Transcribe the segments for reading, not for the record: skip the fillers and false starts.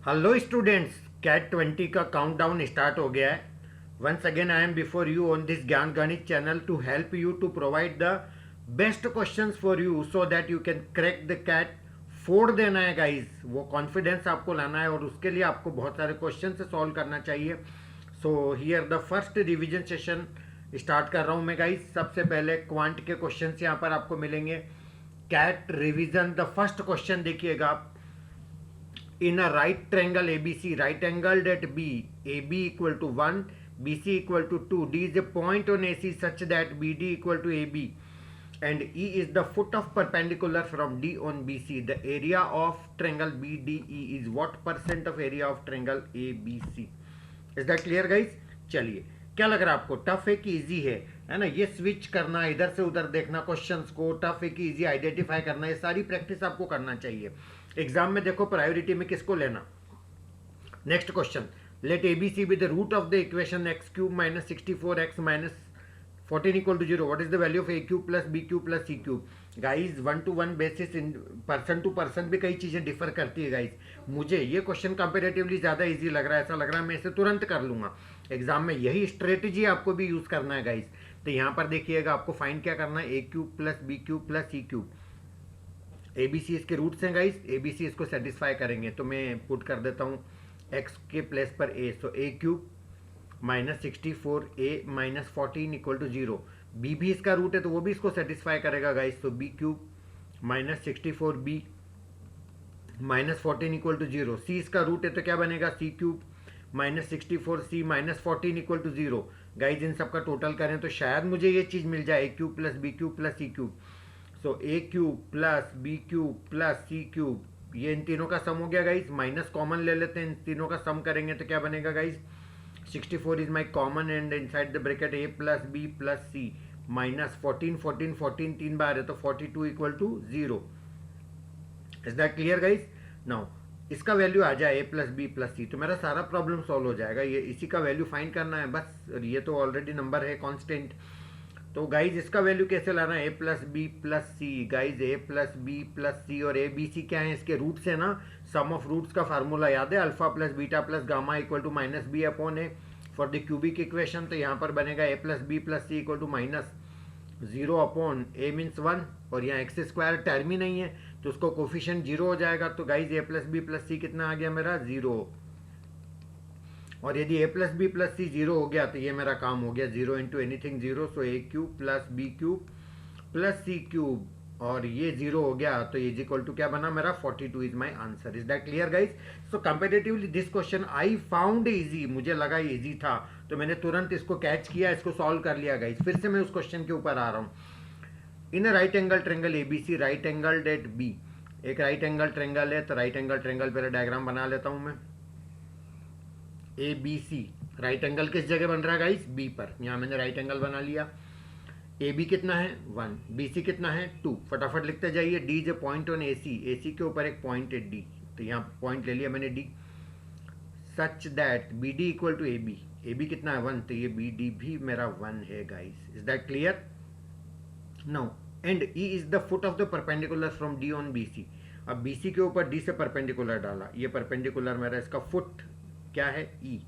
Hello students, cat 20 का countdown start हो गया है। Once again I am before you on this Gyan Ganit channel to help you to provide the best questions for you so that you can crack the CAT. फोड़ देना है guys, वो confidence आपको लाना है और उसके लिए आपको बहुत सारे क्वेश्चन से सॉल्व करना चाहिए। So here the first revision session start कर रहा हूँ मैं गाइस। सबसे पहले क्वांट के क्वेश्चंस यहाँ पर आपको मिलेंगे। CAT revision, the first question देखिएगा आप। In a right triangle ABC, right angled at B, AB equal to 1, BC equal to 2, D is a point on AC such that BD equal to AB, and E is the foot of perpendicular from D on BC. The area of triangle BDE is what percent of area of triangle ABC? Is that clear guys? चलिए, क्या लग रहा है आपको? Tough है कि easy है ना? ये स्विच करना, इधर से उधर देखना क्वेश्चंस को, टफ है कि इजी आइडेंटिफाई करना, ये सारी प्रैक्टिस आपको करना चाहिए। एग्जाम में देखो प्रायोरिटी में किसको लेना। Next question, let a B c be the root of the equation x cube minus 64x minus 14 equal to 0। What is the value of a cube plus b cube plus c cube? Guys 1 to 1 basis, person to person भी कई चीजें differ करती है guys. मुझे ये question comparatively ज्यादा easy लग रहा है, ऐसा लग रहा है मैं इसे तुरंत कर लूंगा। एग्जाम में यही स्ट्रेटेजी आपको भी यूज करना है गाइज। तो यहाँ पर देखिएगा, आपको फाइंड क्या करना है, a cube plus b cube plus c cube. A B c इसके रूट्स हैं गाइज, ए बी सी इसको सेटिस्फाई करेंगे। तो मैं पुट कर देता हूँ एक्स के प्लेस पर a, so a cube minus 64 a minus 14 equal to 0। B भी इसका रूट है तो वो भी इसको सेटिस्फाई करेगा गाइज। तो b cube minus 64 b minus 14 equal to 0। C इसका रूट है तो क्या बनेगा, c cube minus 64 c minus 14 equal to 0। Guys इन सबका टोटल करें तो शायद मुझे ये चीज़ मिल जाए, a cube plus b cube plus c cube. So a cube plus b cube plus c cube, ये इन तीनों का सम हो गया गाइज। माइनस कॉमन ले लेते हैं, इन तीनों का सम करेंगे तो क्या बनेगा guys, 64 is my common and inside the bracket a plus b plus c minus 14 14 14 तीन बार है तो 42 equal to 0। Is that clear guys? Now इसका वैल्यू आ जाए a plus b plus c तो मेरा सारा प्रॉब्लम सॉल्व हो जाएगा। ये इसी का वैल्यू फाइंड करना है बस, ये तो ऑलरेडी नंबर है कांस्टेंट। तो गाइज इसका वैल्यू कैसे लाना है, ए प्लस बी प्लस सी। गाइज ए प्लस बी प्लस सी और ए बी सी क्या है, इसके रूट्स है ना। सम ऑफ रूट्स का फार्मूला याद है, alpha plus beta plus gamma equal to minus b upon a for the cubic equation. तो यहाँ पर बनेगा a plus b plus c equal to minus 0 upon a means 1, और यहाँ एक्स स्क्वायर टर्म ही नहीं है तो उसको कोफिशिएंट 0 हो जाएगा। तो गाइज ए प्लस बी प्लस सी कितना आ गया मेरा, 0। और यदि ए प्लस बी प्लस सी 0 हो गया तो ये मेरा काम हो गया, 0 into anything 0। So a cube plus b cube plus c cube, और ये 0 हो गया तो इज इक्वल टू क्या बना मेरा, 42 is my answer. Is that clear guys? So comparatively this question I found easy, मुझे लगा इजी था तो मैंने तुरंत इसको कैच किया, इसको सॉल्व कर लिया गाइज। फिर से मैं उस क्वेश्चन के ऊपर आ रहा हूँ। In right angle triangle A B c, right angle that b, एक राइट एंगल ट्रेंगल है तो राइट एंगल ट्रेंगल पहले डायग्राम बना लेता हूँ मैं। A B c, right angle किस जगह बन रहा है गाइस, बी पर। यहाँ मैंने राइट एंगल बना लिया। ए बी कितना है 1, बी सी कितना है 2। फटाफट लिखते जाइए। D is a point on A C, A C के ऊपर एक पॉइंट है डी, तो यहाँ पॉइंट ले लिया मैंने d. Such that b d equal to a b, a b कितना है 1 तो ये बी डी भी मेरा 1 है guys. Is that clear? Now and e is the foot of the perpendicular from d on b c. अब b सी के ऊपर डी से परपेंडिकुलर डाला, ये परपेंडिकुलर मेरा, इसका फुट क्या है, E.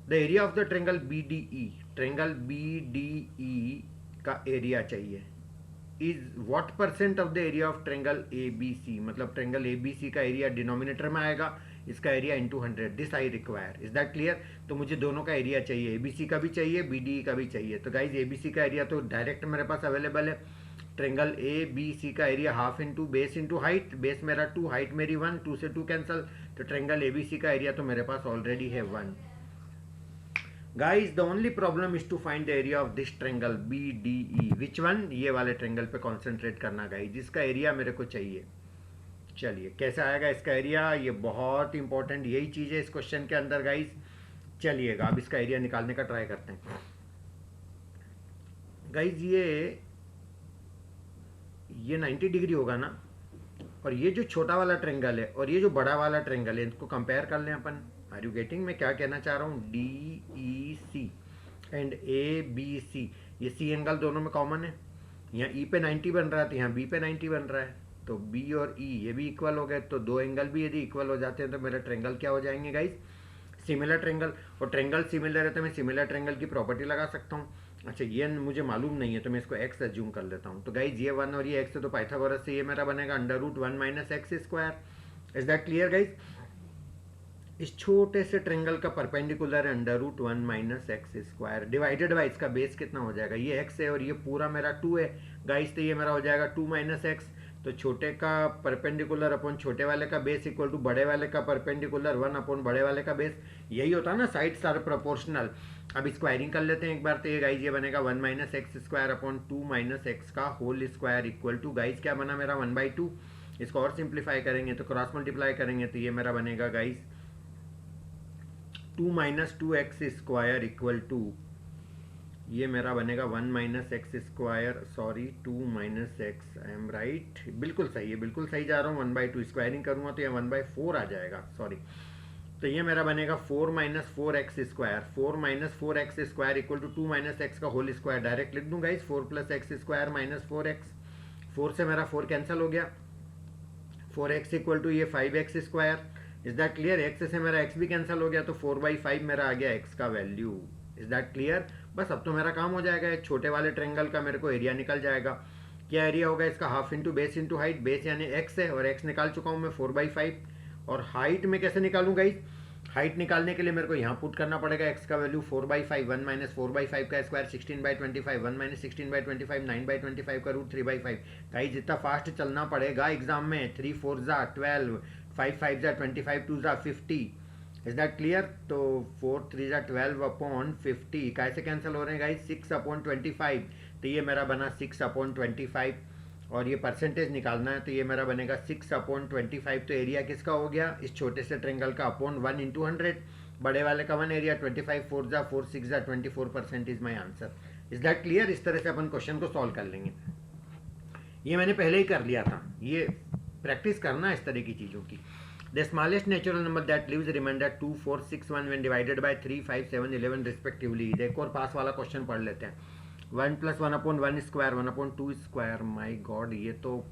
The area of the triangle B D E, triangle B D E का एरिया चाहिए। Is what percent of the area of triangle A B C, मतलब ट्रेंगल ए बी सी का area denominator में आएगा, इसका area into 100। This I require. Is that clear? तो मुझे दोनों का एरिया चाहिए, ए बी सी का भी चाहिए, बी डी ई का भी चाहिए। तो गाइज ए बी सी का एरिया तो डायरेक्ट मेरे पास अवेलेबल है। ट्रेंगल ए बी सी का area half into base into height, base मेरा 2, हाइट मेरी 1, 2 से 2 कैंसल, तो ट्रेंगल ए बी सी का एरिया तो मेरे पास ऑलरेडी है 1। Guys the only problem is to find the area of this triangle B D e. Which one? ये वाले ट्रेंगल पे कॉन्सेंट्रेट करना गाइज, जिसका एरिया मेरे को चाहिए। चलिए कैसे आएगा इसका एरिया, ये बहुत इंपॉर्टेंट यही चीज़ है इस क्वेश्चन के अंदर गाइज। चलिएगा अब इसका एरिया निकालने का ट्राई करते हैं गाइज। ये 90 डिग्री होगा ना, और ये जो छोटा वाला ट्रेंगल है और ये जो बड़ा वाला ट्रेंगल है, इनको कंपेयर कर लें अपन। आर यू गेटिंग मैं क्या कहना चाह रहा हूँ? D e c and a B c, ये सी एंगल दोनों में कॉमन है। यहाँ ई पे 90 बन रहा है तो यहाँ बी पे 90 बन रहा है, तो बी और ई ये भी इक्वल हो गए, तो दो एंगल भी यदि इक्वल हो जाते हैं तो मेरा ट्रेंगल क्या हो जाएंगे गाइस, सिमिलर ट्रेंगल। और ट्रेंगल सिमिलर है तो मैं सिमिलर ट्रेंगल की प्रॉपर्टी लगा सकता हूँ। अच्छा ये मुझे मालूम नहीं है तो मैं इसको एक्स एज्यूम कर लेता हूँ। तो गाइज ये वन और ये एक्स है तो पाइथागोरस से ये मेरा बनेगा √1 minus x square. Is that clear guys? इस छोटे से ट्रेंगल का परपेंडिकुलर है √1 minus x square divided by इसका बेस कितना हो जाएगा, ये एक्स है और ये पूरा मेरा 2 है गाइस, तो ये मेरा हो जाएगा 2 माइनस एक्स। तो छोटे का परपेंडिकुलर अपॉन छोटे वाले का बेस इक्वल टू बड़े वाले का परपेंडिकुलर 1 अपॉन बड़े वाले का बेस। यही होता है ना, साइड्स आर प्रोपोर्शनल। अब स्क्वायरिंग कर लेते हैं एक बार, तो ये गाइज ये बनेगा 1 minus x square upon 2 minus x का whole square equal to guys क्या बना मेरा 1/2। इसको और सिंप्लीफाई करेंगे तो क्रॉस मल्टीप्लाई करेंगे तो ये मेरा बनेगा guys 2 minus 2x square equal to ये मेरा बनेगा 1 minus x square, sorry 2 minus x, I am right, बिल्कुल सही है, बिल्कुल सही जा रहा हूँ। 1/2 स्क्वायरिंग करूँगा तो ये 1/4 आ जाएगा, सॉरी। तो ये मेरा बनेगा 4 minus 4x square, 4 minus 4x square equal to 2 minus x का होल स्क्वायर। डायरेक्ट लिख दूँ guys 4 plus x square minus 4x, 4 से मेरा 4 कैंसिल हो गया, 4x इक्वल टू ये 5x square. Is that clear? x से मेरा x भी कैंसिल हो गया तो 4/5 मेरा आ गया x का वैल्यू। Is that clear? बस अब तो मेरा काम हो जाएगा, एक छोटे वाले ट्रेंगल का मेरे को एरिया निकल जाएगा। क्या एरिया होगा इसका, half into base into height, base यानी x है और x निकाल चुका हूँ मैं 4/5। और हाइट में कैसे निकालूंगा इस हाइट निकालने के लिए मेरे को यहाँ पुट करना पड़ेगा x का वैल्यू 4/5, 1 माइनस 4/5 का स्क्वायर 16/25, 1 माइनस 16/25 9/25 का √3/5। गाइस जितना फास्ट चलना पड़ेगा एग्जाम में, 3 4 जा 12, 5 5 जा 25, 2 जा 50। Is that clear? तो 4 3 जा 12 अपॉन 50 कैसे कैंसिल हो रहे हैं गाइस, 6 अपॉन 25, तो ये मेरा बना 6 अपॉन 25। और ये परसेंटेज निकालना है तो ये मेरा बनेगा 6 अपॉन 25। तो एरिया किसका हो गया, इस छोटे से ट्रेंगल का अपॉन 1 इंटू 100, बड़े वाले का 1 एरिया 25, 4 जा 4 6 जा 24% is my answer. Is that clear? इस तरह से अपन क्वेश्चन को सॉल्व कर लेंगे। ये मैंने पहले ही कर लिया था, ये प्रैक्टिस करना इस तरह की चीज़ों की। The smallest natural number that leaves remainder 2 4 6 1 when divided by 3 5 7 11 respectively. एक और पास वाला क्वेश्चन पढ़ लेते हैं। 1 + 1 अपॉन 1 स्क्वायर 1 अपॉन 2 स्क्वायर, माई गॉड ये तो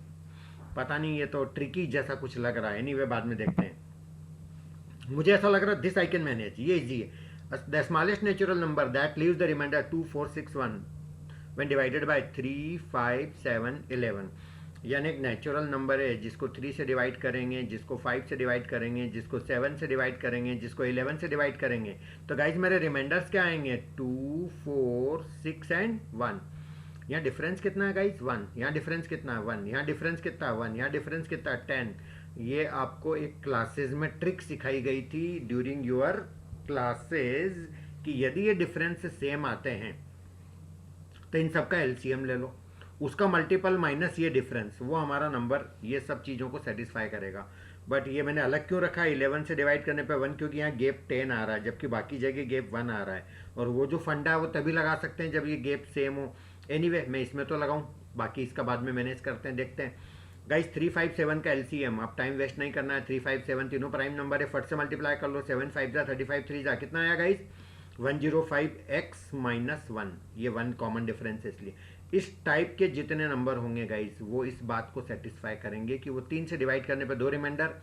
पता नहीं, ये तो ट्रिकी जैसा कुछ लग रहा है। एनीवे बाद में देखते हैं। मुझे ऐसा लग रहा है दिस आई कैन मैनेज, ये इजी है। The smallest natural number that leaves the remainder 2 4 6 1 when divided by 3 5 7 11, यानी एक नेचुरल नंबर है जिसको 3 से डिवाइड करेंगे, जिसको 5 से डिवाइड करेंगे, जिसको 7 से डिवाइड करेंगे, जिसको 11 से डिवाइड करेंगे। तो गाइज मेरे रिमाइंडर्स क्या आएंगे, 2 4 6 एंड 1। यहाँ डिफरेंस कितना है गाइज, 1। यहाँ डिफरेंस कितना है, 1। यहाँ डिफरेंस कितना है, 1। यहाँ डिफरेंस कितना है, 10। ये आपको एक क्लासेज में ट्रिक सिखाई गई थी ड्यूरिंग योर क्लासेज कि यदि ये डिफरेंस सेम आते हैं तो इन सबका एलसीएम ले लो, उसका मल्टीपल माइनस ये डिफरेंस, वो हमारा नंबर ये सब चीज़ों को सेटिस्फाई करेगा। बट ये मैंने अलग क्यों रखा 11 से डिवाइड करने पे 1, क्योंकि यहाँ गैप 10 आ रहा है जबकि बाकी जगह गैप 1 आ रहा है। और वो जो फंडा है वो तभी लगा सकते हैं जब ये गैप सेम हो। एनीवे मैं इसमें तो लगाऊं, बाकी इसका बाद में मैनेज करते हैं, देखते हैं। गाइस 3 5 7 का एलसीएम, अब टाइम वेस्ट नहीं करना है। 3 5 7 तीनों प्राइम नंबर है, फट से मल्टीप्लाई कर लो। 7 5 जा 35, 3 जा कितना आया गाइस, 105x माइनस 1। ये 1 कॉमन डिफरेंस है, इसलिए इस टाइप के जितने नंबर होंगे गाइस वो इस बात को सेटिस्फाई करेंगे कि वो 3 से डिवाइड करने पे 2 रिमाइंडर,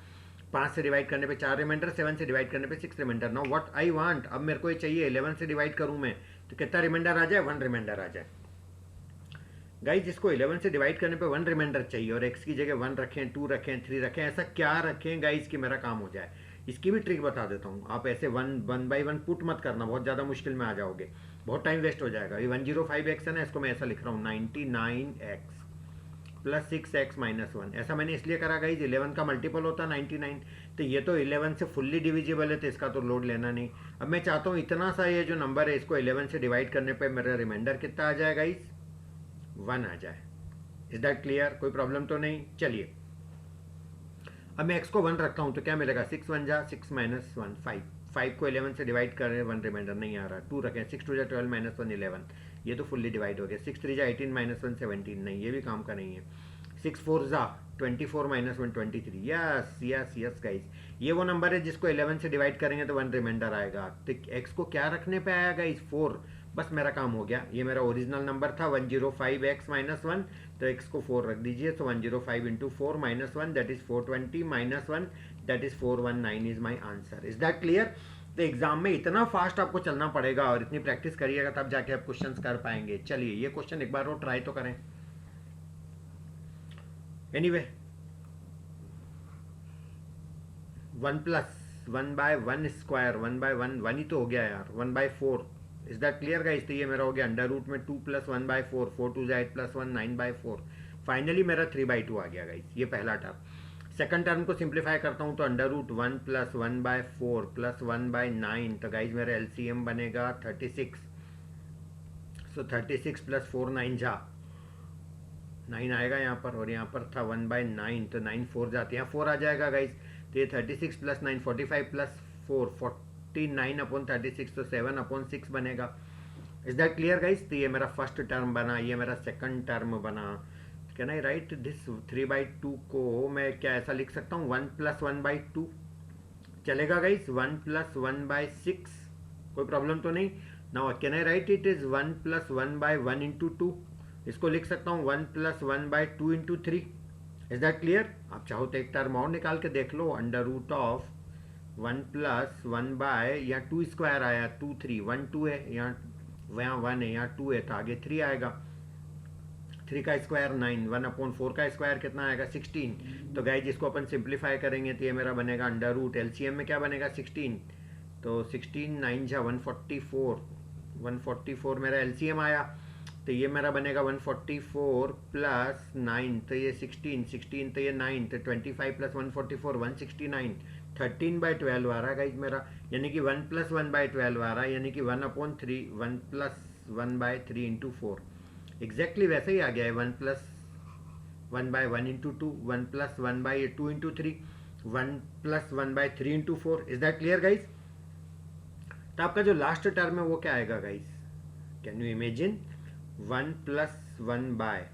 5 से डिवाइड करने पे 4 रिमाइंडर, 7 से डिवाइड करने पे 6 remainder. Now what I want, अब मेरे को ये चाहिए 11 से डिवाइड करूं मैं तो कितना रिमाइंडर आ जाए, 1 रिमाइंडर आ जाए। गाइस जिसको 11 से डिवाइड करने पे 1 रिमाइंडर चाहिए और x की जगह 1 रखें, 2 रखें, 3 रखें, ऐसा क्या रखें गाइस कि मेरा काम हो जाए। इसकी भी ट्रिक बता देता हूँ, आप ऐसे 1 बाई 1 पुट मत करना, बहुत ज़्यादा मुश्किल में आ जाओगे, बहुत टाइम वेस्ट हो जाएगा। ये 105x है ना, इसको मैं ऐसा लिख रहा हूँ 99x प्लस 6x माइनस 1। ऐसा मैंने इसलिए करा गाइस, 11 का मल्टीपल होता 99, तो ये तो 11 से फुल्ली डिविजिबल है तो इसका तो लोड लेना नहीं। अब मैं चाहता हूँ इतना सा ये जो नंबर है इसको 11 से डिवाइड करने पर मेरा रिमाइंडर कितना आ जाए गाइस, 1 आ जाए। इज दैट क्लियर, कोई प्रॉब्लम तो नहीं। चलिए अब मैं x को 1 रखता हूँ तो क्या मिलेगा, 6 1 जा 6 माइनस 1 5, 5 को 11 से डिवाइड कर रहे हैं, 1 रिमाइंडर नहीं आ रहा। 2 रखें, 6 2 जा 12 माइनस 1 11, ये तो फुल्ली डिवाइड हो गया। 6 3 जा 18 माइनस 1 17, नहीं ये भी काम का नहीं है। 6 4 जा 24 minus 1 23, yes yes yes guys, ये वो नंबर है जिसको 11 से डिवाइड करेंगे तो 1 रिमाइंडर आएगा। तो x को क्या रखने पे आया गाइस, 4, बस मेरा काम हो गया। ये मेरा ओरिजिनल नंबर था 105x माइनस वन, तो x को 4 रख दीजिए, तो 105 into 4 minus one that is 420 minus one that is 419 is my answer. Is that clear? तो एग्जाम में इतना फास्ट आपको चलना पड़ेगा और इतनी प्रैक्टिस करिएगा तब जाके आप क्वेश्चंस कर पाएंगे। चलिए ये क्वेश्चन एक बार और ट्राई तो करें। Anyway 1 plus 1 by 1 square 1 by 1 1 ही तो हो गया यार, 1 by 4। Is that clear guys? तो ये मेरा हो गया अंडर रूट में 2 plus 1 by 4, 4 to 8 plus 1 9 by 4। Finally मेरा 3 बाई 2 आ गया गाइस, ये पहला टर्म। सेकंड टर्म को सिंप्लीफाई करता हूँ तो under root 1 plus 1 by 4 plus 1 bye 9, तो गाइस मेरा एलसीएम बनेगा 36। सो 36 प्लस 4 9 जा 9 आएगा यहाँ पर, और यहाँ पर था 1 बाय 9, तो 9 4 जाते हैं, यहाँ 4 आ जाएगा गाइस। तो ये 36 प्लस 9 45 प्लस 4 49 अपॉन 36, तो 7 अपॉन 6 बनेगा। Is that clear guys? तो ये मेरा फर्स्ट टर्म बना, ये मेरा सेकंड टर्म बना। Can I right this 3 by 2 को मैं क्या ऐसा लिख सकता हूँ 1 प्लस 1 बाई 2 चलेगा गाइस? 1 प्लस 1 बाई 6, कोई प्रॉब्लम तो नहीं? Now can I write it is 1 plus 1 by 1 into 2, इसको लिख सकता हूँ 1 plus 1 by 2 into 3। Is that clear? आप चाहो तो एक टर्म और निकाल के देख लो, under root of 1 plus 1 by, यहाँ 2 स्क्वायर आया 2 3, 1 2 है, यहाँ 1 है, यहाँ 2 है, तो आगे 3 आएगा। 3 का स्क्वायर 9, 1 अपॉन 4 का स्क्वायर कितना आएगा 16। तो गाइस जिसको अपन सिंप्लीफाई करेंगे तो ये मेरा बनेगा अंडर रूट, एलसीएम में क्या बनेगा 16, तो 16 9 जा 144, 144 मेरा एलसीएम आया। तो ये मेरा बनेगा 144 प्लस 9, तो ये 16 16, तो ये 9, तो 25 प्लस 144 169, 13 बाई 12 आ रहा है गाइज मेरा, यानी कि 1 प्लस 1 बाई 12 आ रहा है, यानी कि 1 upon 3, 1 plus 1 by 3 into 4। Exactly वैसे ही आ गया है, 1 plus 1 by 1 into 2, 1 plus 1 by 2 into 3, 1 plus 1 by 3 into 4। Is that clear guys? तो आपका जो लास्ट टर्म है वो क्या आएगा guys? Can you imagine? 1 plus 1 by,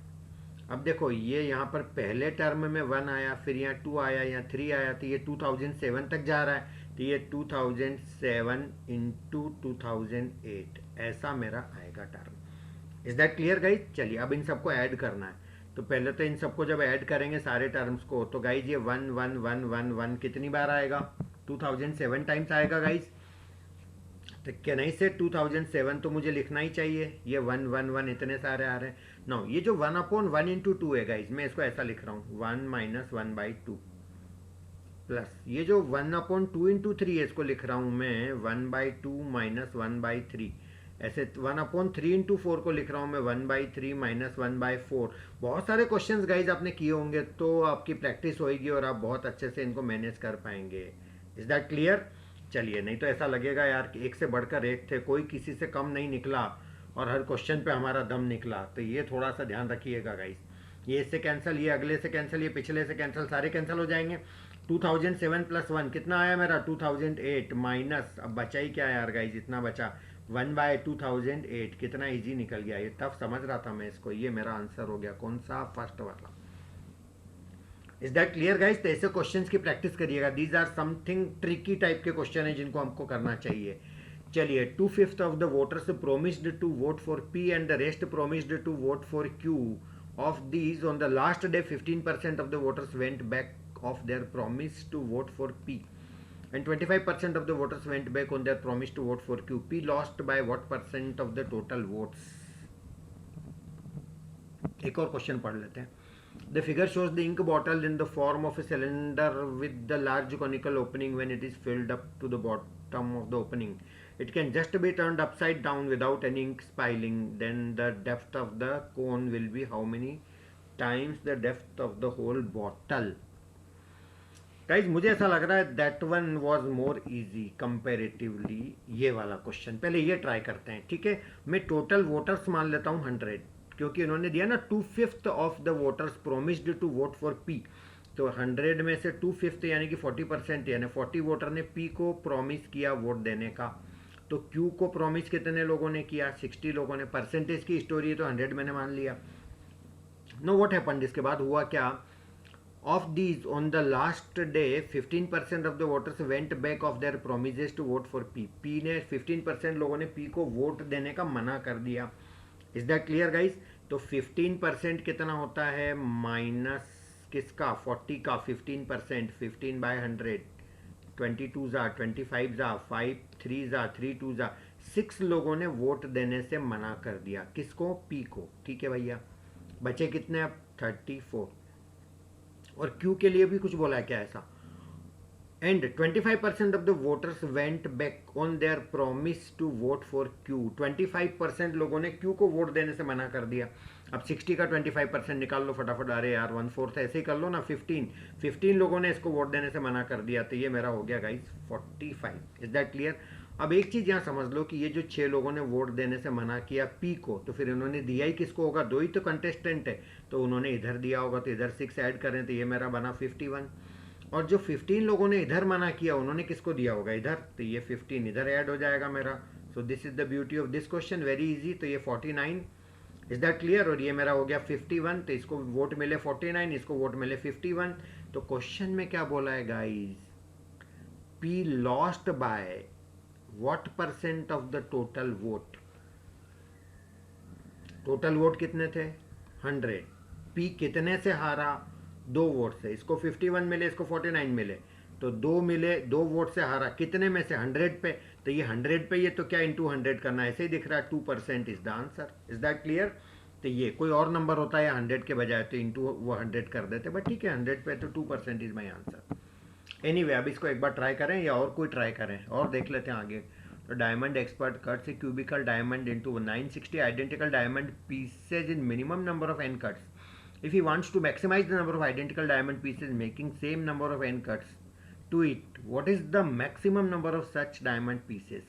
अब देखो ये यहाँ पर पहले टर्म में 1 आया, फिर यहाँ 2 आया, यहाँ 3 आया, तो ये 2007 तक जा रहा है, तो ये 2007 इंटू 2008 ऐसा मेरा आएगा term. Is that clear guys? चलिए अब इन सबको ऐड करना है, तो पहले तो इन सबको जब ऐड करेंगे सारे टर्म्स को, तो गाइज ये 1 1 1 1 1 कितनी बार आएगा? 2007 टाइम्स आएगा गाइज। तो कैन आई से 2007 तो मुझे लिखना ही चाहिए, ये 1 1 1 इतने सारे आ रहे हैं। नो, ये जो 1 अपॉन 1 इंटू 2 है गाइज, मैं इसको ऐसा लिख रहा हूँ 1 माइनस 1 बाई 2, प्लस ये जो 1 अपॉन 2 इंटू 3 है इसको लिख रहा हूँ मैं 1 बाई 2 माइनस 1 बाई 3। ऐसे 1 अपॉन 3 इंटू 4 को लिख रहा हूँ मैं 1 बाई 3 माइनस 1 बाई 4। बहुत सारे क्वेश्चंस गाइज आपने किए होंगे, तो आपकी प्रैक्टिस होएगी और आप बहुत अच्छे से इनको मैनेज कर पाएंगे। Is that clear? चलिए, नहीं तो ऐसा लगेगा यार कि एक से बढ़कर एक थे, कोई किसी से कम नहीं निकला और हर क्वेश्चन पे हमारा दम निकला। तो ये थोड़ा सा ध्यान रखिएगा गाइस, ये इससे कैंसिल, ये अगले से कैंसिल, ये पिछले से कैंसिल, सारे कैंसिल हो जाएंगे। 2007 प्लस 1 कितना आया मेरा? 2008 माइनस, अब बचा ही क्या यार गाइस, इतना बचा 1 बाय 2008, कितना इजी निकल गया। ये तब समझ रहा था मैं इसको, ये मेरा आंसर हो गया। कौन सा? फर्स्ट वाला। Is that clear guys? तो ऐसे क्वेश्चंस की प्रैक्टिस करिएगा, these are something tricky type के क्वेश्चन है जिनको हमको करना चाहिए। चलिए, 2/5 of the voters promised to vote for P and the rest promised to vote for Q. Of these on the last day 15% of the voters went back of their promise to vote for P and 25% of the voters went back on their promise to vote for Q. P lost by what percent of the total votes? एक और question पढ़ लेते हैं। The figure shows the ink bottle in the form of a cylinder with the large conical opening. When it is filled up to the bottom of the opening, it can just be turned upside down without any ink spilling. Then the depth of the cone will be how many times the depth of the whole bottle? Guys मुझे ऐसा लग रहा है that one was more easy comparatively. ये वाला question पहले ये try करते हैं, ठीक है। मैं टोटल वोटर्स मान लेता हूँ 100, क्योंकि इन्होंने दिया ना 2/5 of the voters promised to vote for P, तो 100 में से 2/5 यानी कि 40%, यानी 40 वोटर ने पी को प्रॉमिस किया वोट देने का। तो क्यू को प्रॉमिस कितने लोगों ने किया? 60 लोगों ने। परसेंटेज की स्टोरी है तो 100 मैंने मान लिया। नो व्हाट हैपेंड, इसके बाद हुआ क्या? Of these, on the last day 15% of the voters went back of their promises to vote for P. P ने 15% लोगों ने P को वोट देने का मना कर दिया. Is that clear guys? तो 15% कितना होता है? माइनस किसका? 40 का 15%. 15/100. 22 जा, 25 जा, 5 3 जा, 3 2 जा. 6 लोगों ने वोट देने से मना कर दिया. किसको? P को. ठीक है भैया. बचे कितने अब? 34. और Q के लिए भी कुछ बोला है क्या ऐसा? And 25% of the voters went back on their promise to vote for Q. 25% लोगों ने Q को वोट देने से मना कर दिया. अब 60 का 25% निकाल लो फटाफट. अरे यार 1/4 ऐसे ही कर लो ना. 15 लोगों ने इसको वोट देने से मना कर दिया. तो ये मेरा हो गया गाइस 45. Is that clear? अब एक चीज़ यहाँ समझ लो कि ये जो 6 लोगों ने वोट देने से मना किया P को, तो फिर इन्होंने दिया ही किसको होगा? 2 ही तो कंटेस्टेंट है, तो उन्होंने इधर दिया होगा. तो इधर 6 ऐड करें तो ये मेरा बना 51. और जो 15 लोगों ने इधर मना किया उन्होंने किसको दिया होगा? इधर. तो ये 15 इधर ऐड हो जाएगा मेरा. So this is the beauty of this question. Very easy. तो ये 49. Is that clear? और ये मेरा हो गया 51. तो इसको वोट मिले 49, इसको वोट मिले 51. तो क्वेश्चन में क्या बोला है guys? P lost by what % of the total vote? Total vote कितने थे? 100. P कितने से हारा? 2 वोट से. इसको 51 मिले, इसको 49 मिले, तो 2 मिले, 2 वोट से हारा. कितने में से? 100 पे. तो ये 100 पे, ये तो क्या इंटू 100 करना, ऐसे ही दिख रहा है. 2% is the answer. Is that clear? तो ये कोई और नंबर होता है 100 के बजाय तो इंटू वो 100 कर देते, बट ठीक है 100 पे तो 2% इज माई आंसर. एनीवे, अब इसको एक बार ट्राई करें या और कोई ट्राई करें और देख लेते हैं आगे. तो diamond expert cuts a cubical diamond into 960 identical diamond pieces in minimum number of n cuts. If he wants to maximize the number of identical diamond pieces making same number of n cuts to it, what is the maximum number of such diamond pieces?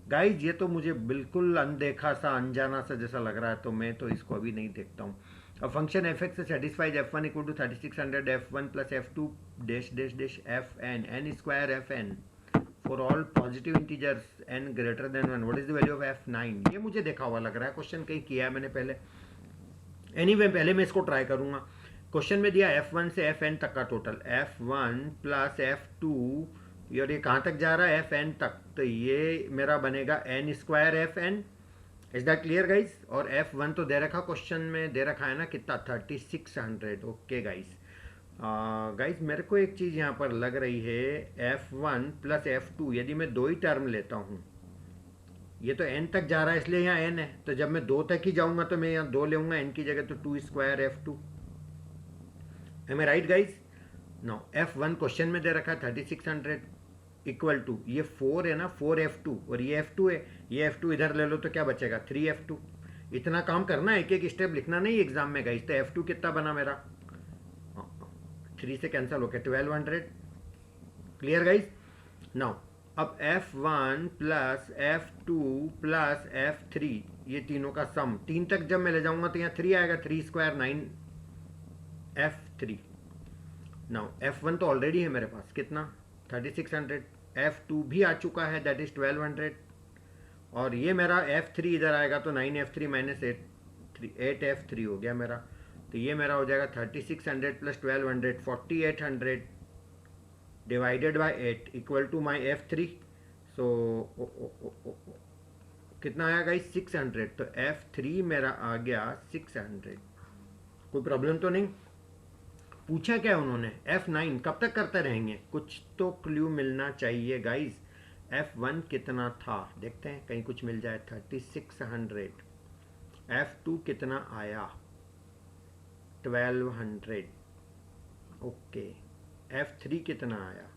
Guys ये तो मुझे बिल्कुल अनदेखा सा, अनजाना सा जैसा लग रहा है, तो मैं तो इसको अभी नहीं देखता हूँ. A function f(x) satisfies f1 equal to 3600 f1 plus f2 dash dash dash fn n square fn for all positive integers n greater than 1. What is the value of f9? ये मुझे देखा हुआ लग रहा है, क्वेश्चन कहीं किया है मैंने पहले. एनीवे पहले मैं इसको ट्राई करूंगा. क्वेश्चन में दिया f1 से fn तक का टोटल. f1 प्लस f2, और ये कहाँ तक जा रहा है? fn तक. तो ये मेरा बनेगा n square fn. Is that clear guys? और f1 तो दे रखा क्वेश्चन में, दे रखा है ना कितना? 3600. Okay guys. गाइज मेरे को एक चीज़ यहाँ पर लग रही है. f1 प्लस f2 यदि मैं 2 ही टर्म लेता हूँ, ये तो n तक जा रहा है इसलिए यहाँ n है, तो जब मैं 2 तक ही जाऊँगा तो मैं यहाँ 2 लेऊँगा n की जगह, तो 2 square f2. Am I right guys? No, f1 question में दे रखा है 3600 इक्वल टू ये 4 है ना, 4f2, और ये f2 है. ये f2 इधर ले लो तो क्या बचेगा? 3f2. इतना काम करना, एक एक स्टेप लिखना नहीं एग्जाम में गाइस. तो f2 कितना बना मेरा? 3 से कैंसिल हो गया 1200. Clear guys? नाउ अब f1 plus f2 plus f3 ये तीनों का सम 3 तक जब मैं ले जाऊंगा तो यहाँ 3 आएगा. 3 स्क्वायर 9 f3. नाउ f1 तो ऑलरेडी है मेरे पास, कितना? 3600. f2 भी आ चुका है, दैट इज 1200. और ये मेरा f3 इधर आएगा तो 9f3 माइनस 8f3 हो गया मेरा. तो ये मेरा हो जाएगा 3600 plus 1200 4800 divided by 8 equal to my f3. So कितना आया गाइस? 600. तो f3 मेरा आ गया 600. कोई प्रॉब्लम तो नहीं? पूछा क्या उन्होंने? f9 कब तक करते रहेंगे? कुछ तो क्लू मिलना चाहिए गाइस. f1 कितना था देखते हैं, कहीं कुछ मिल जाए. 3600. f2 कितना आया? 1200. ओके. f3 कितना आया?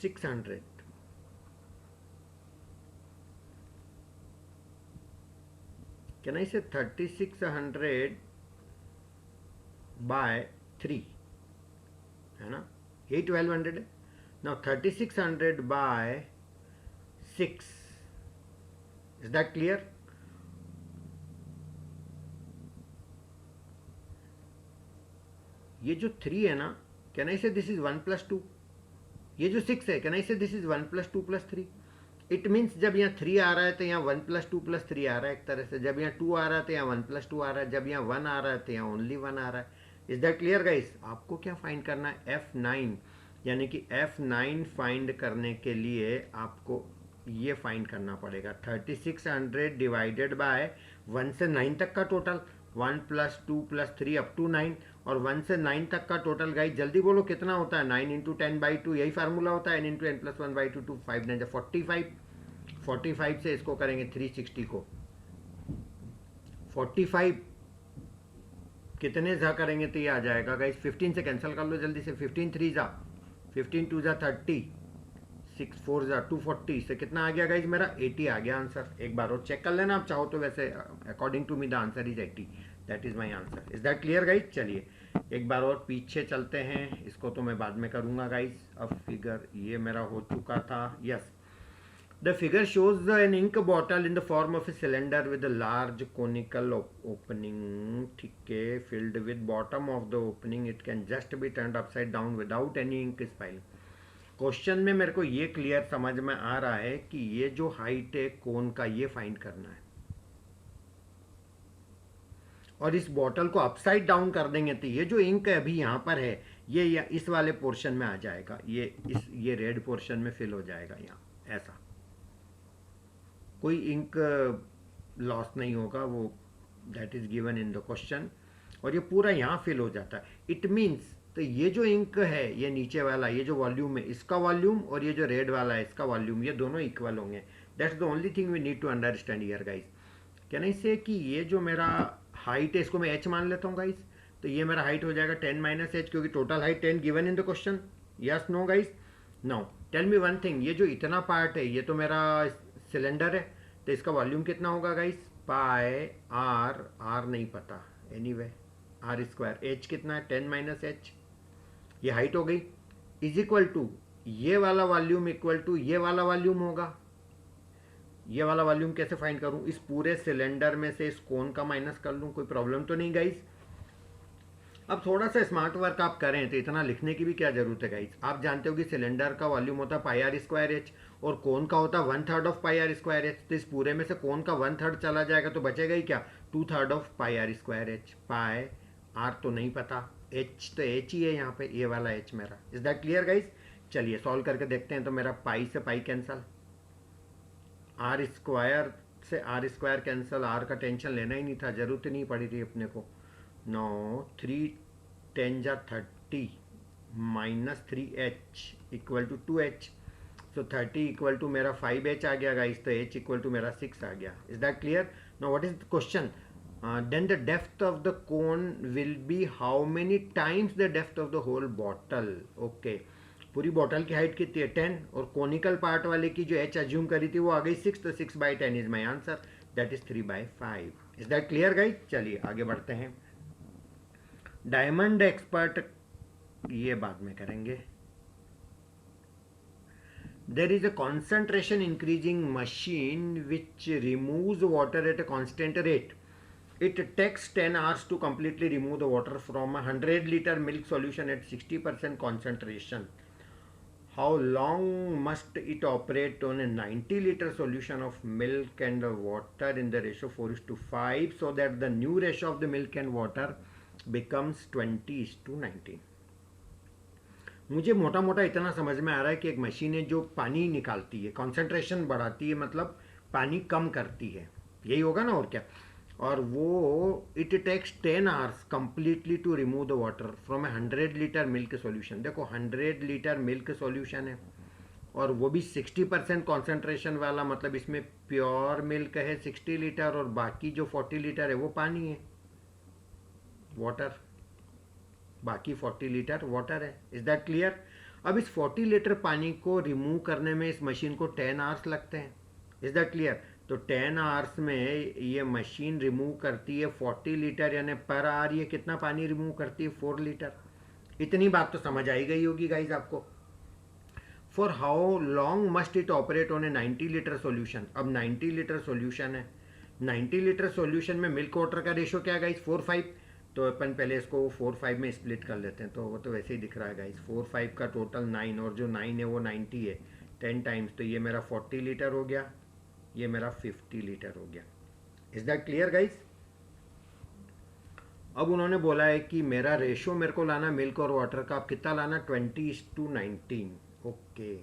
600. Can I say 3600 by 3? है ना, यही 1200 है. Now 3600 by 6. Is that clear? ये जो 3 है ना, कैन आई से दिस इज 1 प्लस 2. ये जो 6 है, कैन आई से this is 1 plus 2 plus 3. It means जब यहाँ 3 आ रहा है तो यहाँ 1 + 2 + 3 आ रहा है एक तरह से, जब यहाँ 2 आ रहा है तो यहाँ 1 + 2 आ रहा है, जब यहाँ 1 आ रहा है तो यहाँ ओनली 1 आ रहा है। Is that clear guys? आपको क्या फाइंड करना है? F9, यानी कि F9 फाइंड करने के लिए आपको ये फाइंड करना पड़ेगा 3600 डिवाइडेड बाय 1 से 9 तक का टोटल, 1 + 2 + 3 अप टू 9, और 1 से 9 तक का टोटल गाइस जल्दी बोलो कितना होता है? 9 × 10/2, यही फार्मूला होता है, n × n + 1/2 to 5 9 45। 45 से इसको करेंगे 360 को, 45 कितने जा करेंगे तो ये आ जाएगा गाइस, 15 से कैंसिल कर लो जल्दी से, 15 3 जा, 15 2 जा 30, 6 4 जा 240 से कितना आ गया गाइस मेरा? 80 आ गया आंसर। एक बार और चेक कर लेना आप चाहो तो, वैसे according to me the answer is 80, that is my answer. Is that clear guys? चलिए एक बार और पीछे चलते हैं, इसको तो मैं बाद में करूंगा गाइस। अब फिगर ये मेरा हो चुका था, yes. The figure shows an ink bottle in the form of a cylinder with a large conical opening, ठीक है, filled with bottom of the opening. It can just be turned upside down without any ink spilling. Question में मेरे को ये clear समझ में आ रहा है कि ये जो हाइट है कोन का ये फाइंड करना है, और इस बॉटल को अपसाइड डाउन कर देंगे तो ये जो इंक है अभी यहाँ पर है ये इस वाले पोर्शन में आ जाएगा, ये रेड पोर्शन में फिल हो जाएगा यहाँ, ऐसा कोई इंक लॉस नहीं होगा, वो that is given in the question, और ये पूरा यहाँ फिल हो जाता है। इट मीन्स तो ये जो इंक है ये नीचे वाला, ये जो वॉल्यूम है इसका वॉल्यूम, और ये जो रेड वाला है इसका वॉल्यूम, ये दोनों इक्वल होंगे। That's the only thing we need to understand here guys. Can I say कि ये जो मेरा हाइट है इसको मैं h मान लेता हूँ गाइस, तो ये मेरा हाइट हो जाएगा 10 - h, क्योंकि total height 10 given in the question. Yes no guys? Now tell me one thing, ये जो इतना पार्ट है ये तो मेरा सिलेंडर है, तो इसका वॉल्यूम कितना होगा गाइस? पाई r नहीं पता, एनीवे r²। h कितना है? 10 - h, ये हाइट हो गई, इज इक्वल टू ये वाला वॉल्यूम इक्वल टू ये वाला वॉल्यूम होगा। ये वाला वॉल्यूम कैसे फाइंड करूं? इस पूरे सिलेंडर में से इस कोन का माइनस कर लूं, कोई प्रॉब्लम तो नहीं गाइस? अब थोड़ा सा स्मार्ट वर्क आप करें तो इतना लिखने की भी क्या जरूरत है गाइस। आप जानते हो कि सिलेंडर का वॉल्यूम होता है πr² और कोन का होता है 1/3 ऑफ πr²। तो इस पूरे में से कोन का 1/3 चला जाएगा तो बचेगा ही क्या? 2/3 ऑफ πr²। पाई r तो नहीं पता, h तो h ही है यहाँ पे, ये वाला h मेरा। Is that clear guys? चलिए सॉल्व करके देखते हैं। तो मेरा पाई से पाई कैंसल, r² से r² कैंसल, r का टेंशन लेना ही नहीं था, जरूरत ही नहीं पड़ी थी अपने को। 9 3 10 जा 30 -3h equal to 2h, so 30 equal to मेरा 5h आ गया गाइस, तो h इक्वल टू मेरा 6 आ गया। Is that clear? Now what is the question? Then the depth of the cone will be how many times the depth of the whole bottle. Okay, पूरी bottle की height कितनी है? 10, और conical part वाले की जो h अज्यूम करी थी वो आ गई 6, तो 6/10 is my answer, that is 3/5। Is that clear guys? चलिए आगे बढ़ते हैं। डायमंड एक्सपर्ट ये बाद में करेंगे। There is a concentration increasing machine which removes water at a constant rate. It takes 10 hours to completely remove the water from a 100-liter milk solution at 60% concentration. How long must it operate on a 90-liter solution of milk and water in the ratio 4:5 so that the new ratio of the milk and water becomes 20:19? मुझे मोटा मोटा इतना समझ में आ रहा है कि एक मशीन है जो पानी निकालती है, कॉन्सेंट्रेशन बढ़ाती है, मतलब पानी कम करती है, यही होगा ना और क्या। और वो it takes 10 hours completely to remove the water from a 100-liter milk solution. देखो 100-liter मिल्क सॉल्यूशन है और वो भी 60% कॉन्सेंट्रेशन वाला, मतलब इसमें प्योर मिल्क है 60 लीटर और बाकी जो 40 लीटर है वो पानी है, वाटर, बाकी 40 लीटर वाटर है। Is that clear? अब इस 40 लीटर पानी को रिमूव करने में इस मशीन को 10 hours लगते हैं। Is that clear? तो 10 hours में ये मशीन रिमूव करती है 40 लीटर, यानी पर आवर ये कितना पानी रिमूव करती है? 4 लीटर। इतनी बात तो समझ आई गई होगी गाइज आपको। For how long must it operate on A 90-liter solution. अब 90-liter सोल्यूशन है, 90-liter सोल्यूशन में मिल्क वाटर का रेशो क्या है गाइज? 4:5। तो अपन पहले इसको 4:5 में स्प्लिट कर लेते हैं, तो वो तो वैसे ही दिख रहा है गाइज। 4:5 का टोटल 9, और जो 9 है वो 90 है, 10 टाइम्स, तो ये मेरा 40 लीटर हो गया, ये मेरा 50 लीटर हो गया। Is that clear guys? अब उन्होंने बोला है कि मेरा रेशो मेरे को लाना मिल्क और वाटर का, आप कितना लाना, 20:19। ओके,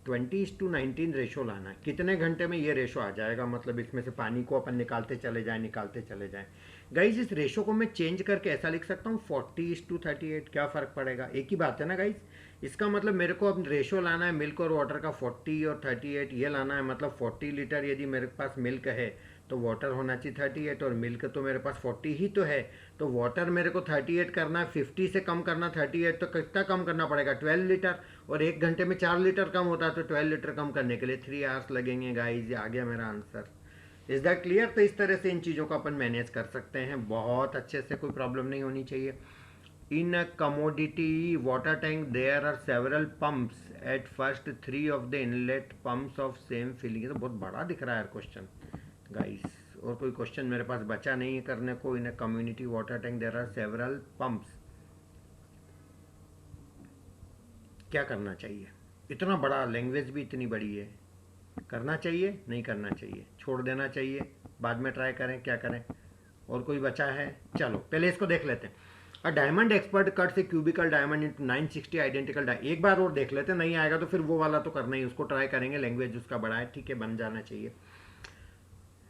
20:19 रेशो लाना है। कितने घंटे में ये रेशो आ जाएगा, मतलब इसमें से पानी को अपन निकालते चले जाएं। गाइज इस रेशो को मैं चेंज करके ऐसा लिख सकता हूँ 40:38, क्या फ़र्क पड़ेगा, एक ही बात है ना गाइज। इसका मतलब मेरे को अब रेशो लाना है मिल्क और वाटर का 40 और 38 ये लाना है, मतलब 40 लीटर यदि मेरे पास मिल्क है तो वाटर होना चाहिए 38, और मिल्क तो मेरे पास 40 ही तो है, तो वाटर मेरे को 38 करना है, 50 से कम करना 38, तो कितना कम करना पड़ेगा, 12 लीटर, और 1 घंटे में 4 लीटर कम होता है, तो 12 लीटर कम करने के लिए 3 आवर्स लगेंगे गाइज। आ गया मेरा आंसर। Is that clear? तो इस तरह से इन चीज़ों को अपन मैनेज कर सकते हैं बहुत अच्छे से, कोई प्रॉब्लम नहीं होनी चाहिए। In a commodity water tank there are several pumps at first 3 of the inlet pumps of same filling. ये तो बहुत बड़ा दिख रहा है क्वेश्चन गाइस, और कोई क्वेश्चन मेरे पास बचा नहीं है करने को। In a community water tank there are several pumps, क्या करना चाहिए? इतना बड़ा, लैंग्वेज भी इतनी बड़ी है, करना चाहिए नहीं करना चाहिए, छोड़ देना चाहिए, बाद में ट्राई करें, क्या करें? और कोई बचा है? चलो पहले इसको देख लेते हैं। A diamond expert cuts a cubical diamond into 960 identical एक बार और देख लेते हैं, नहीं आएगा तो फिर वो वाला तो करना ही, उसको ट्राई करेंगे, लैंग्वेज उसका बड़ा है, ठीक है, बन जाना चाहिए।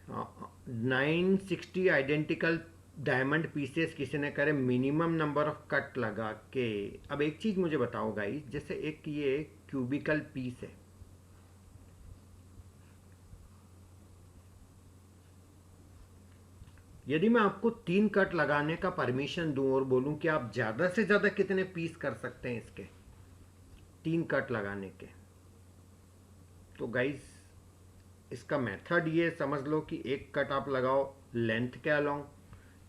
960 आइडेंटिकल डायमंड पीसेस किसी ने करे मिनिमम नंबर ऑफ कट लगा के। अब एक चीज मुझे बताओ गाइस, जैसे एक ये क्यूबिकल पीस है, यदि मैं आपको 3 कट लगाने का परमिशन दूं और बोलूं कि आप ज्यादा से ज्यादा कितने पीस कर सकते हैं इसके 3 कट लगाने के, तो गाइस इसका मेथड ये समझ लो कि एक कट आप लगाओ लेंथ के अलोंग,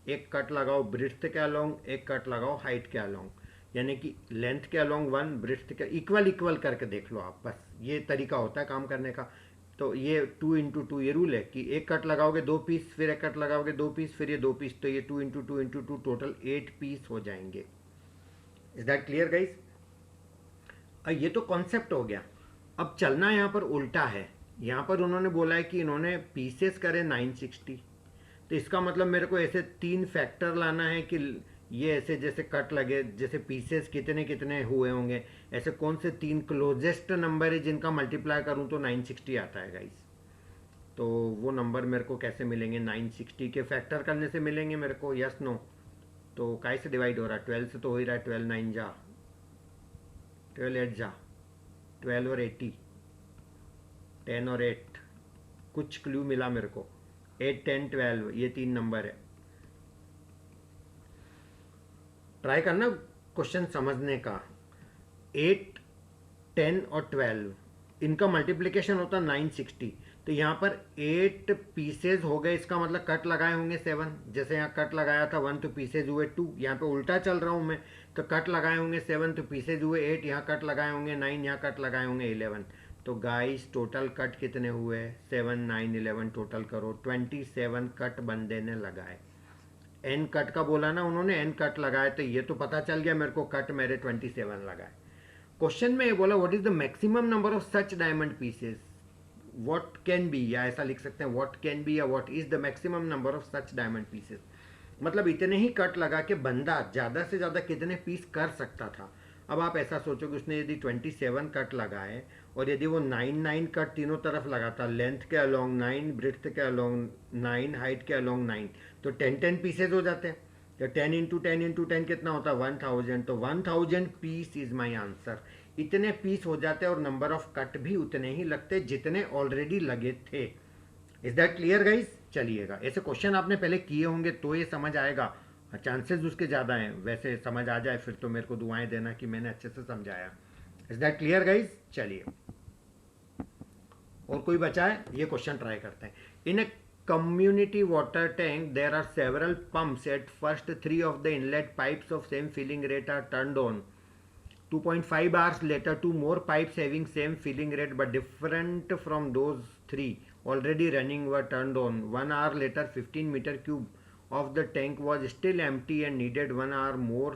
एक कट लगाओ ब्रिथ के अलोंग, एक कट लगाओ हाइट के अलोंग, यानी कि लेंथ के अलोंग 1, ब्रिथ के इक्वल इक्वल करके देख लो आप, बस ये तरीका होता है काम करने का। तो ये 2x2 ये रूल है कि एक कट लगाओगे 2 पीस, फिर एक कट लगाओगे 2 पीस, फिर ये 2 पीस, तो ये 2x2 टोटल 8 पीस हो जाएंगे। Is that clear guys? ये तो कॉन्सेप्ट हो गया। अब चलना यहाँ पर उल्टा है, यहाँ पर उन्होंने बोला है कि इन्होंने पीसेस करे 960, तो इसका मतलब मेरे को ऐसे 3 फैक्टर लाना है कि ये ऐसे जैसे कट लगे, जैसे पीसेस कितने कितने हुए होंगे, ऐसे कौन से 3 क्लोजेस्ट नंबर है जिनका मल्टीप्लाई करूं तो 960 आता है गाइस। तो वो नंबर मेरे को कैसे मिलेंगे, 960 के फैक्टर करने से मिलेंगे मेरे को, यस नो? तो कैसे डिवाइड हो रहा है, 12 से तो हो ही रहा है, 12 9 जा, 12 8 जा, 12 और 80, 10 और 8, कुछ क्लू मिला मेरे को, 8 10 12, ये 3 नंबर है। ट्राई करना क्वेश्चन समझने का। 8 10 और 12 इनका मल्टीप्लिकेशन होता है 960, तो यहाँ पर 8 पीसेज हो गए, इसका मतलब कट लगाए होंगे 7, जैसे यहाँ कट लगाया था 1 तो पीसेज हुए 2, यहाँ पे उल्टा चल रहा हूँ मैं, तो कट लगाए होंगे 7 तो पीसेज हुए 8, यहाँ कट लगाए होंगे 9, यहाँ कट लगाए होंगे 11। तो गाइस टोटल कट कितने हुए, 7 9 11, टोटल करो 27 कट बंदे ने लगाए। एन कट का बोला ना उन्होंने, एन कट लगाए, तो ये तो पता चल गया मेरे को, कट मेरे 27 लगाए। क्वेश्चन में ये बोला what is the maximum number of such diamond pieces, what can be, या ऐसा लिख सकते हैं व्हाट कैन बी या what is the maximum number of such diamond pieces, मतलब इतने ही कट लगा के बंदा ज़्यादा से ज़्यादा कितने पीस कर सकता था। अब आप ऐसा सोचो कि उसने यदि 27 कट लगाए और यदि वो 9 कट तीनों तरफ लगाता, लेंथ के अलोंग 9, ब्रिथ के अलोंग 9, हाइट के अलोंग 9, तो 10 पीसेज हो जाते हैं। तो 10 इंटू 10 इंटू 10 कितना होता है, 1000, तो 1000 पीस इज माई आंसर। इतने पीस हो जाते हैं और नंबर ऑफ कट भी उतने ही लगते जितने ऑलरेडी लगे थे। Is that clear guys? चलिएगा, ऐसे क्वेश्चन आपने पहले किए होंगे तो ये समझ आएगा, चांसेस उसके ज़्यादा हैं, वैसे समझ आ जाए फिर तो मेरे को दुआएं देना कि मैंने अच्छे से समझाया। Is that clear guys? चलिए, और कोई बचा है, ये क्वेश्चन ट्राई करते हैं। इन ए community water tank there are several pumps, at first 3 of the inlet pipes of same filling rate are turned on, 2.5 hours later 2 more pipes having same filling rate but different from those 3 already running were turned on. 1 hour later 15 meter cube of the tank was still empty and needed 1 hour more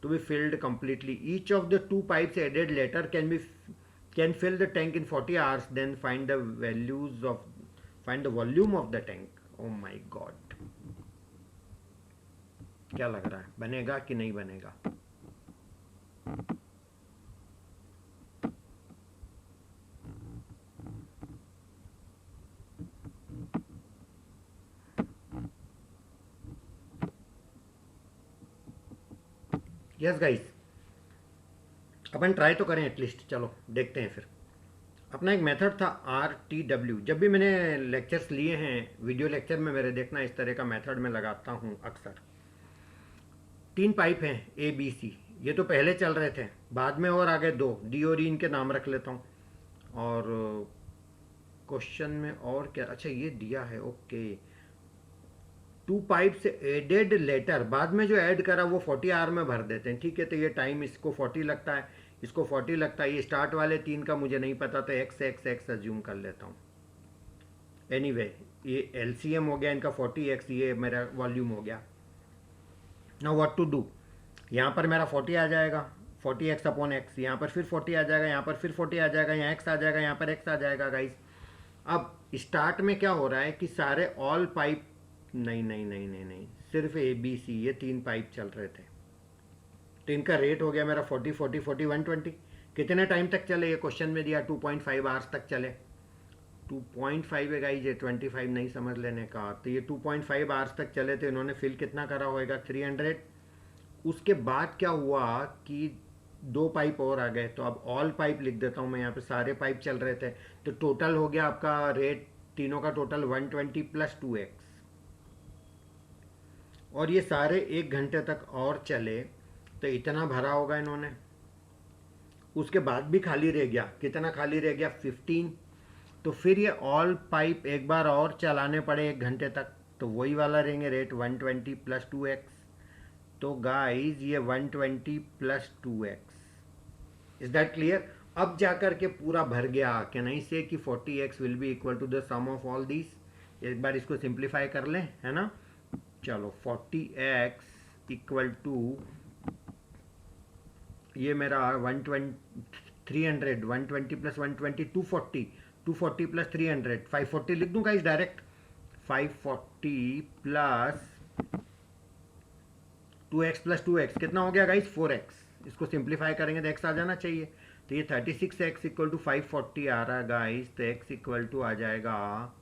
to be filled completely. Each of the 2 pipes added later can fill the tank in 40 hours. Then find the volume of the tank. Oh my god, क्या लग रहा है, बनेगा कि नहीं बनेगा? Yes guys, अपन try तो करें एटलीस्ट, चलो देखते हैं फिर। अपना एक मेथड था RTW। जब भी मैंने लेक्चर्स लिए हैं, वीडियो लेक्चर में मेरे देखना इस तरह का मेथड मैं लगाता हूँ अक्सर। 3 पाइप हैं ABC, ये तो पहले चल रहे थे, बाद में और आगे 2 D और E इनके नाम रख लेता हूँ। और क्वेश्चन में और क्या, अच्छा ये दिया है, ओके। 2 पाइप्स एडेड लेटर, बाद में जो ऐड करा वो 40 आवर में भर देते हैं, ठीक है। तो ये टाइम इसको 40 लगता है, इसको 40 लगता है। ये स्टार्ट वाले 3 का मुझे नहीं पता, तो x अज्यूम कर लेता हूँ। एनीवे ये LCM हो गया इनका 40x, ये मेरा वॉल्यूम हो गया। नाउ व्हाट टू डू, यहाँ पर मेरा 40 आ जाएगा, 40x अपॉन x, यहाँ पर फिर 40 आ जाएगा, यहाँ पर फिर 40 आ जाएगा, यहाँ x आ जाएगा, यहाँ पर x आ जाएगा गाइस। अब स्टार्ट में क्या हो रहा है कि सारे ऑल पाइप, नहीं, सिर्फ ABC, ये 3 पाइप चल रहे थे, तो इनका रेट हो गया मेरा 40 40 40 120। कितने टाइम तक चले, ये क्वेश्चन में दिया 2.5 आवर्स तक चले। 2.5 है गाइस, ये 25 नहीं समझ लेने का। तो ये 2.5 आवर्स तक चले थे, इन्होंने फिल कितना करा होगा, 300। उसके बाद क्या हुआ कि 2 पाइप और आ गए, तो अब ऑल पाइप लिख देता हूँ मैं, यहाँ पे सारे पाइप चल रहे थे। तो टोटल हो गया आपका रेट, तीनों का टोटल 120 प्लस 2x। और ये सारे 1 घंटे तक और चले, तो इतना भरा होगा इन्होंने। उसके बाद भी खाली रह गया, कितना खाली रह गया, 15। तो फिर ये ऑल पाइप एक बार और चलाने पड़े 1 घंटे तक, तो वही वाला रहेंगे रेट 120 प्लस 2x। तो गाइज ये 120 plus 2x, is that clear? अब जाकर के पूरा भर गया। कैन आई से कि 40x will be equal to the sum of all this. एक बार इसको सिंप्लीफाई कर लें, है ना। चलो 40x इक्वल टू, ये मेरा 120 300, 120 प्लस 120 240, 240 प्लस 300 540 लिख दूंगा इस direct. 540 plus 2x plus 2x कितना हो गया गाइस, 4x। इसको सिंप्लीफाई करेंगे तो x आ जाना चाहिए। तो ये 36x इक्वल टू 540 आ रहा है गाइस। तो x इक्वल टू आ जाएगा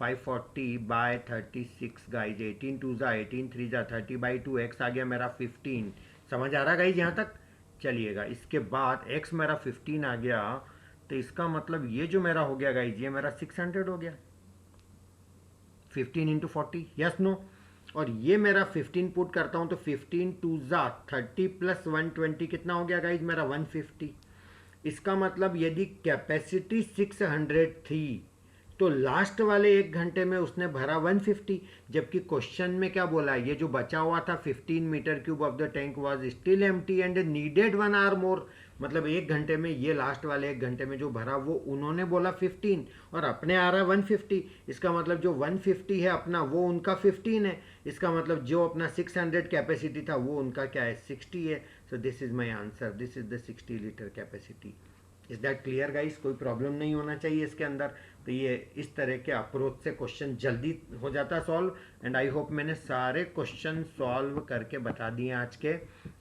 540 बाय 36 गाइज। 18 2 जा 18 3 जा 30 बाई 2, x आ गया मेरा 15। समझ आ रहा गाइज यहाँ तक? चलिएगा, इसके बाद x मेरा 15 आ गया, तो इसका मतलब ये जो मेरा हो गया गाइज, ये मेरा 600 हो गया 15 इंटू 40, यस नो। और ये मेरा 15 पुट करता हूँ, तो 15 2 जा 30 प्लस 120 कितना हो गया गाइज मेरा 150। इसका मतलब यदि कैपेसिटी 600 थी तो लास्ट वाले 1 घंटे में उसने भरा 150, जबकि क्वेश्चन में क्या बोला, ये जो बचा हुआ था 15 metre cube of the tank was still empty and needed 1 hour more. मतलब 1 घंटे में, ये लास्ट वाले 1 घंटे में जो भरा वो उन्होंने बोला 15 और अपने आ रहा है 150। इसका मतलब जो 150 है अपना, वो उनका 15 है। इसका मतलब जो अपना 600 कैपेसिटी था वो उनका क्या है, 60 है। So this is my answer, this is the 60 litre capacity. Is that clear guys? कोई प्रॉब्लम नहीं होना चाहिए इसके अंदर। तो ये इस तरह के अप्रोच से क्वेश्चन जल्दी हो जाता है सॉल्व। एंड आई होप मैंने सारे क्वेश्चन सॉल्व करके बता दिए आज के।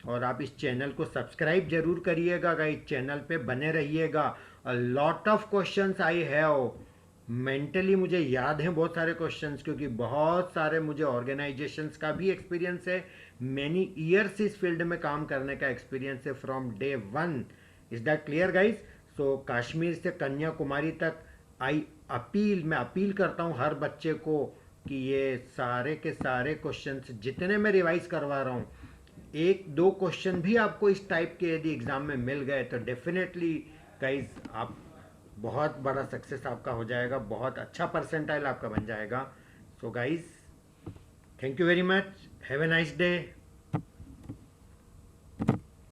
और आप इस चैनल को सब्सक्राइब जरूर करिएगा गाइस, चैनल पे बने रहिएगा। A lot of questions I have, mentally मुझे याद हैं बहुत सारे क्वेश्चंस, क्योंकि बहुत सारे मुझे ऑर्गेनाइजेशंस का भी एक्सपीरियंस है, मैनी ईयर्स इस फील्ड में काम करने का एक्सपीरियंस है from day 1। Is that clear guys? So Kashmir से कन्याकुमारी तक मैं अपील करता हूँ हर बच्चे को कि ये सारे के सारे क्वेश्चंस जितने मैं रिवाइज करवा रहा हूँ, 1-2 क्वेश्चन भी आपको इस टाइप के यदि एग्जाम में मिल गए तो डेफिनेटली गाइज आप बहुत बड़ा सक्सेस आपका हो जाएगा, बहुत अच्छा परसेंटाइल आपका बन जाएगा। So guys thank you very much, have a nice day.